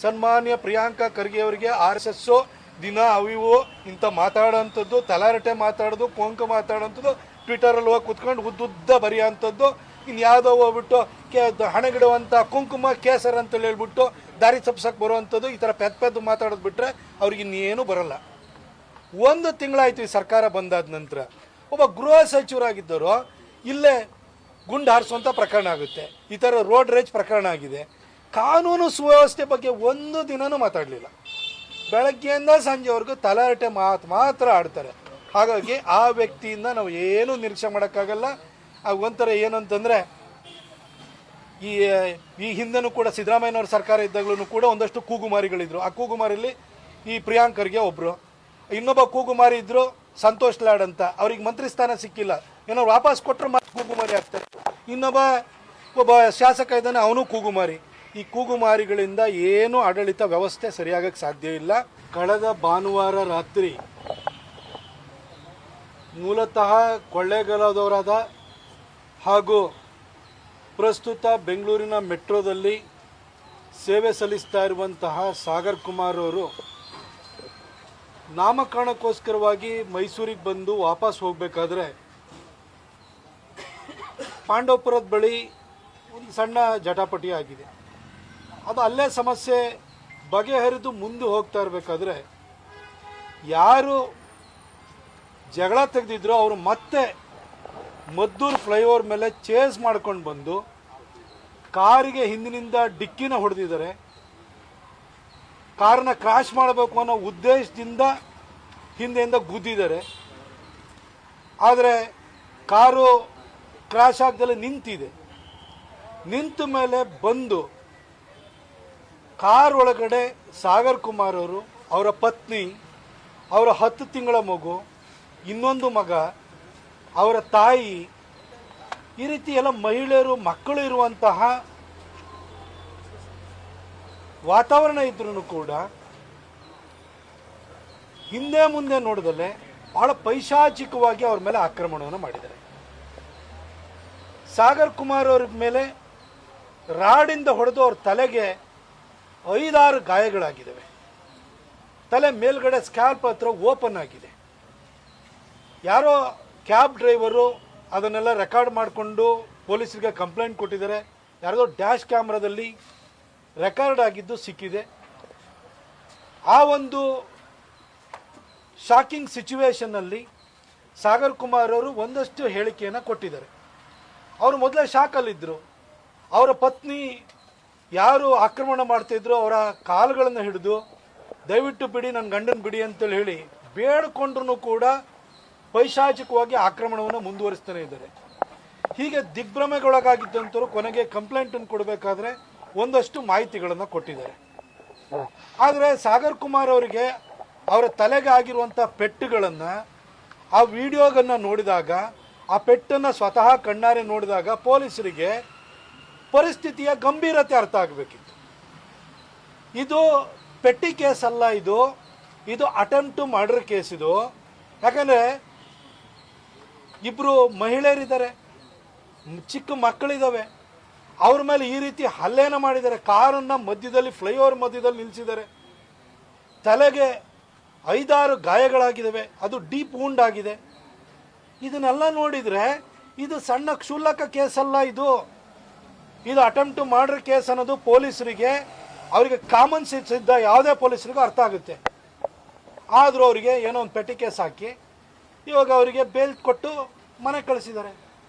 ಸನ್ಮಾನ್ಯ ಪ್ರಿಯಾಂಕಾ ಖರ್ಗೆ ಅವರಿಗೆ RSS ದಿನ ಅವಿವು ಇಂಥ ಮಾತಾಡೋಂಥದ್ದು, ತಲಾರಟೆ ಮಾತಾಡೋದು, ಕೊಂಕು ಮಾತಾಡೋಂಥದ್ದು, ಟ್ವಿಟರಲ್ಲಿ ಹೋಗಿ ಕುತ್ಕೊಂಡು ಉದ್ದುದ್ದ ಬರೆಯೋಂಥದ್ದು, ಇನ್ಯಾವುದೋ ಹೋಗ್ಬಿಟ್ಟು ಹಣಗಿಡುವಂಥ ಕುಂಕುಮ ಕೇಸರ್ ಅಂತೇಳಿ ಹೇಳ್ಬಿಟ್ಟು ದಾರಿ ತಪ್ಸಕ್ಕೆ ಬರುವಂಥದ್ದು, ಈ ಥರ ಪೆದ್ದು ಮಾತಾಡೋದು ಬಿಟ್ಟರೆ ಅವ್ರಿಗೆ ಇನ್ನೇನು ಬರೋಲ್ಲ. 1 ತಿಂಗಳಾಯ್ತು ಈ ಸರ್ಕಾರ ಬಂದಾದ ನಂತರ. ಒಬ್ಬ ಗೃಹ ಸಚಿವರಾಗಿದ್ದರು ಇಲ್ಲೇ ಗುಂಡು ಹಾರಿಸುವಂಥ ಪ್ರಕರಣ ಆಗುತ್ತೆ, ಈ ಥರ ರೋಡ್ ರೇಜ್ ಪ್ರಕರಣ ಆಗಿದೆ. ಕಾನೂನು ಸುವ್ಯವಸ್ಥೆ ಬಗ್ಗೆ 1 ದಿನನೂ ಮಾತಾಡಲಿಲ್ಲ. ಬೆಳಗ್ಗೆಯಿಂದ ಸಂಜೆವರೆಗೂ ತಲಾಟೆ ಮಾತ್ರ ಆಡ್ತಾರೆ. ಹಾಗಾಗಿ ಆ ವ್ಯಕ್ತಿಯಿಂದ ನಾವು ಏನೂ ನಿರೀಕ್ಷೆ ಮಾಡೋಕ್ಕಾಗಲ್ಲ. ಒಂಥರ ಏನಂತಂದರೆ ಈ ಹಿಂದೆನೂ ಕೂಡ ಸಿದ್ದರಾಮಯ್ಯನವ್ರ ಸರ್ಕಾರ ಇದ್ದಾಗಲೂ ಕೂಡ ಒಂದಷ್ಟು ಕೂಗುಮಾರಿಗಳಿದ್ರು. ಆ ಕೂಗುಮಾರಿಲಿ ಈ ಪ್ರಿಯಾಂಕ್ ಖರ್ಗೆ ಒಬ್ಬರು, ಇನ್ನೊಬ್ಬ ಕೂಗುಮಾರಿ ಇದ್ದರು ಸಂತೋಷ್ ಲಾಡ್ ಅಂತ, ಅವ್ರಿಗೆ ಮಂತ್ರಿ ಸ್ಥಾನ ಸಿಕ್ಕಿಲ್ಲ, ಏನೋ ವಾಪಸ್ ಕೊಟ್ಟರೆ ಮತ್ತೆ ಕೂಗುಮಾರಿ ಆಗ್ತಾರೆ. ಒಬ್ಬ ಶಾಸಕ ಇದ್ದಾನೆ, ಅವನು ಕೂಗುಮಾರಿ. ಈ ಕೂಗುಮಾರಿಗಳಿಂದ ಏನು ಆಡಳಿತ ವ್ಯವಸ್ಥೆ ಸರಿಯಾಗಕ್ಕೆ ಸಾಧ್ಯ ಇಲ್ಲ. ಕಳೆದ ಭಾನುವಾರ ರಾತ್ರಿ ಮೂಲತಃ ಕೊಳ್ಳೇಗಾಲದವರಾದ ಹಾಗೂ ಪ್ರಸ್ತುತ ಬೆಂಗಳೂರಿನ ಮೆಟ್ರೋದಲ್ಲಿ ಸೇವೆ ಸಲ್ಲಿಸ್ತಾ ಇರುವಂತಹ ಸಾಗರ್ ಕುಮಾರ್ ಅವರು ನಾಮಕರಣಕ್ಕೋಸ್ಕರವಾಗಿ ಮೈಸೂರಿಗೆ ಬಂದು ವಾಪಸ್ ಹೋಗಬೇಕಾದ್ರೆ ಪಾಂಡವಪುರದ ಬಳಿ ಒಂದು ಸಣ್ಣ ಜಟಾಪಟಿ ಆಗಿದೆ. ಅದು ಅಲ್ಲೇ ಸಮಸ್ಯೆ ಬಗೆಹರಿದು ಮುಂದೆ ಹೋಗ್ತಾ ಇರಬೇಕಾದ್ರೆ ಯಾರು ಜಗಳ ತೆಗೆದಿದ್ರು ಅವರು ಮತ್ತೆ ಮದ್ದೂರು ಫ್ಲೈಓವರ್ ಮೇಲೆ ಚೇಸ್ ಮಾಡ್ಕೊಂಡು ಬಂದು ಕಾರಿಗೆ ಹಿಂದಿನಿಂದ ಡಿಕ್ಕಿನ ಹೊಡೆದಿದ್ದಾರೆ. ಕಾರನ್ನ ಕ್ರಾಶ್ ಮಾಡಬೇಕು ಅನ್ನೋ ಉದ್ದೇಶದಿಂದ ಹಿಂದೆಯಿಂದ ಗುದ್ದಿದ್ದಾರೆ. ಆದರೆ ಕಾರು ಕ್ರಾಶ್ ಆಗದಲ್ಲೇ ನಿಂತಿದೆ. ನಿಂತ ಮೇಲೆ ಬಂದು ಕಾರ್ ಒಳಗಡೆ ಸಾಗರ್ ಕುಮಾರ್ ಅವರು, ಅವರ ಪತ್ನಿ, ಅವರ 10 ತಿಂಗಳ ಮಗು, ಇನ್ನೊಂದು ಮಗ, ಅವರ ತಾಯಿ, ಈ ರೀತಿ ಎಲ್ಲ ಮಹಿಳೆಯರು ಮಕ್ಕಳು ಇರುವಂತಹ ವಾತಾವರಣ ಇದ್ರೂ ಕೂಡ ಹಿಂದೆ ಮುಂದೆ ನೋಡಿದಲ್ಲೇ ಬಹಳ ಪೈಶಾಚಿಕವಾಗಿ ಅವ್ರ ಮೇಲೆ ಆಕ್ರಮಣವನ್ನು ಮಾಡಿದ್ದಾರೆ. ಸಾಗರ್ ಕುಮಾರ್ ಅವ್ರ ಮೇಲೆ ರಾಡಿಂದ ಹೊಡೆದು ಅವ್ರ ತಲೆಗೆ 5-6 ಗಾಯಗಳಾಗಿದ್ದಾವೆ. ತಲೆ ಮೇಲ್ಗಡೆ ಸ್ಕ್ಯಾಲ್ಪ್ ಹತ್ರ ಓಪನ್ ಆಗಿದೆ. ಯಾರೋ ಕ್ಯಾಬ್ ಡ್ರೈವರು ಅದನ್ನೆಲ್ಲ ರೆಕಾರ್ಡ್ ಮಾಡಿಕೊಂಡು ಪೊಲೀಸರಿಗೆ ಕಂಪ್ಲೇಂಟ್ ಕೊಟ್ಟಿದ್ದಾರೆ. ಯಾರದೋ ಡ್ಯಾಶ್ ಕ್ಯಾಮ್ರಾದಲ್ಲಿ ರೆಕಾರ್ಡ್ ಆಗಿದ್ದು ಸಿಕ್ಕಿದೆ. ಆ ಒಂದು ಶಾಕಿಂಗ್ ಸಿಚುವೇಶನ್ನಲ್ಲಿ ಸಾಗರ್ ಕುಮಾರ್ ಅವರು ಒಂದಷ್ಟು ಹೇಳಿಕೆಯನ್ನು ಕೊಟ್ಟಿದ್ದಾರೆ. ಅವರು ಮೊದಲೇ ಶಾಕಲ್ಲಿದ್ದರು. ಅವರ ಪತ್ನಿ ಯಾರು ಆಕ್ರಮಣ ಮಾಡ್ತಿದ್ರು ಅವರ ಕಾಲುಗಳನ್ನು ಹಿಡಿದು ದಯವಿಟ್ಟು ಬಿಡಿ, ನನ್ನ ಗಂಡನ ಬಿಡಿ ಅಂತೇಳಿ ಹೇಳಿ ಬೇಡಿಕೊಂಡ್ರೂ ಕೂಡ ಪೈಶಾಚಿಕವಾಗಿ ಆಕ್ರಮಣವನ್ನು ಮುಂದುವರಿಸ್ತಾನೆ ಇದ್ದಾರೆ. ಹೀಗೆ ದಿಗ್ಭ್ರಮೆಗೊಳಗಾಗಿದ್ದಂಥವ್ರು ಕೊನೆಗೆ ಕಂಪ್ಲೇಂಟನ್ನು ಕೊಡಬೇಕಾದ್ರೆ ಒಂದಷ್ಟು ಮಾಹಿತಿಗಳನ್ನು ಕೊಟ್ಟಿದ್ದಾರೆ. ಆದರೆ ಸಾಗರ್ ಕುಮಾರ್ ಅವರಿಗೆ ಅವರ ತಲೆಗೆ ಆಗಿರುವಂಥ ಪೆಟ್ಟುಗಳನ್ನು ಆ ವಿಡಿಯೋಗನ್ನು ನೋಡಿದಾಗ, ಆ ಪೆಟ್ಟನ್ನು ಸ್ವತಃ ಕಣ್ಣಾರೆ ನೋಡಿದಾಗ ಪೊಲೀಸರಿಗೆ ಪರಿಸ್ಥಿತಿಯ ಗಂಭೀರತೆ ಅರ್ಥ ಆಗಬೇಕಿತ್ತು. ಇದು ಪೆಟ್ಟಿ ಕೇಸ್ ಅಲ್ಲ, ಇದು ಅಟೆಂಪ್ಟ್ ಟು ಮರ್ಡರ್ ಕೇಸ್. ಇದು ಯಾಕಂದರೆ ಇಬ್ಬರು ಮಹಿಳೆಯರಿದ್ದಾರೆ, ಚಿಕ್ಕ ಮಕ್ಕಳಿದ್ದಾವೆ, ಅವ್ರ ಮೇಲೆ ಈ ರೀತಿ ಹಲ್ಲೆನ ಮಾಡಿದ್ದಾರೆ. ಕಾರನ್ನು ಮಧ್ಯದಲ್ಲಿ ಫ್ಲೈಓವರ್ ಮಧ್ಯದಲ್ಲಿ ನಿಲ್ಲಿಸಿದ್ದಾರೆ. ತಲೆಗೆ 5-6 ಗಾಯಗಳಾಗಿದ್ದಾವೆ, ಅದು ಡೀಪ್ ವೂಂಡ್ ಆಗಿದೆ. ಇದನ್ನೆಲ್ಲ ನೋಡಿದರೆ ಇದು ಸಣ್ಣ ಕ್ಷುಲ್ಲಕ ಕೇಸಲ್ಲ, ಇದು ಅಟೆಂಪ್ಟ್ ಟು ಮರ್ಡರ್ ಕೇಸ್ ಅನ್ನೋದು ಪೊಲೀಸರಿಗೆ, ಅವರಿಗೆ ಕಾಮನ್ ಸೆನ್ಸ್ ಇದ್ದ ಯಾವುದೇ ಪೊಲೀಸರಿಗೂ ಅರ್ಥ ಆಗುತ್ತೆ. ಆದರೂ ಅವರಿಗೆ ಏನೋ ಒಂದು ಪೆಟ್ಟಿ ಕೇಸ್ ಹಾಕಿ ಇವಾಗ ಅವರಿಗೆ ಬೇಲ್ ಕೊಟ್ಟು ಮನೆ ಕಳಿಸಿದ್ದಾರೆ.